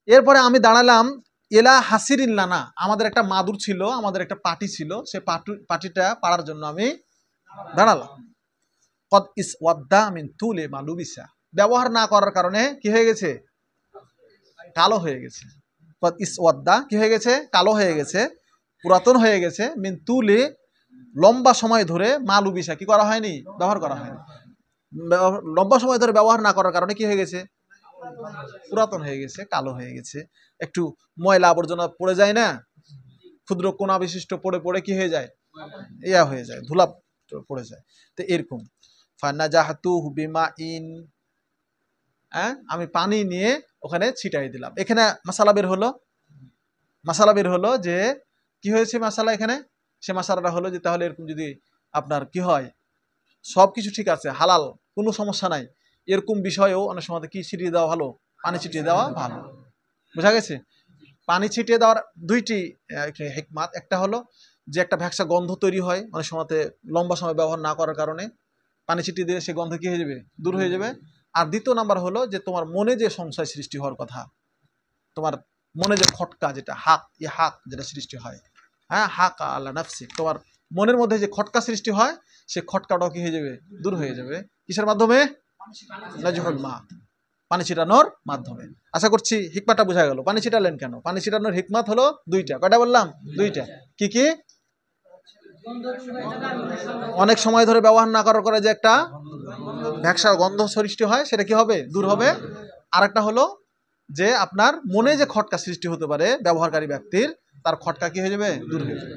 এরপরে আমি দাঁড়ালাম এলা হাসিরিল্লানা, আমাদের একটা মাদুর ছিল, আমাদের একটা পাটি ছিল, সে পাটিটা পাড়ার জন্য আমি দাঁড়ালাম। কদ ইস ওয়াদ্দা মিন তুলে মালুবিসা, ব্যবহার না করার কারণে কি হয়ে গেছে? কালো হয়ে গেছে। কদ ইস ওয়াদ্দা কি হয়ে গেছে? কালো হয়ে গেছে, পুরাতন হয়ে গেছে। মিন তুলে লম্বা সময় ধরে মালুবিসা কি করা হয়নি? ব্যবহার করা হয়নি। লম্বা সময় ধরে ব্যবহার না করার কারণে কি হয়ে গেছে? পুরাতন হয়ে গেছে, কালো হয়ে গেছে। একটু ময়লা আবর্জনা পড়ে যায় না, ক্ষুদ্র কোনা বিশিষ্ট পড়ে পড়ে কি হয়ে যায়? ইয়া হয়ে যায়, ধুলা পড়ে যায়। তো এরকম ফানাজাহাতুহু বিমাইন, আমি পানি নিয়ে ওখানে ছিটাই দিলাম। এখানে মাসালা বের হলো যে কি হয়েছে মাসালা এখানে? সে মাসালাটা হলো যে তাহলে এরকম যদি আপনার কি হয়, সবকিছু ঠিক আছে, হালাল, কোনো সমস্যা নাই, এরকম বিষয়েও অনেক সময় কি ছিটিয়ে দেওয়া ভালো? পানি ছিটিয়ে দেওয়া ভালো। বোঝা গেছে? পানি ছিটিয়ে দেওয়ার দুইটি হিকমাত। একটা হলো যে একটা ভ্যাকসা গন্ধ তৈরি হয় অনেক সময়তে লম্বা সময় ব্যবহার না করার কারণে, পানি ছিটিয়ে দিলে সে গন্ধ কি হয়ে যাবে? দূর হয়ে যাবে। আর দ্বিতীয় নাম্বার হলো যে তোমার মনে যে সংশয় সৃষ্টি হওয়ার কথা, তোমার মনে যে খটকা, যেটা হাক যেটা সৃষ্টি হয়, হাক আল্লাহ নাফসি, তোমার মনের মধ্যে যে খটকা সৃষ্টি হয়, সে খটকাটাও কি হয়ে যাবে? দূর হয়ে যাবে। কিসের মাধ্যমে? নাজহুল মা, পানি ছিটানোর মাধ্যমে। আশা করছি হিকমাটা বোঝা গেল। পানি ছিটালেন কেন? পানি ছিটানোর হিকমাত হলো দুইটা। কয়টা বললাম? দুইটা। কি কি? অনেক সময় ধরে ব্যবহার না করার পরে যে একটা ভ্যাকসা গন্ধ সৃষ্টি হয়, সেটা কি হবে? দূর হবে। আরেকটা হলো যে আপনার মনে যে খটকা সৃষ্টি হতে পারে ব্যবহারকারী ব্যক্তির, তার খটকা কি হয়ে যাবে? দূর হয়ে যাবে।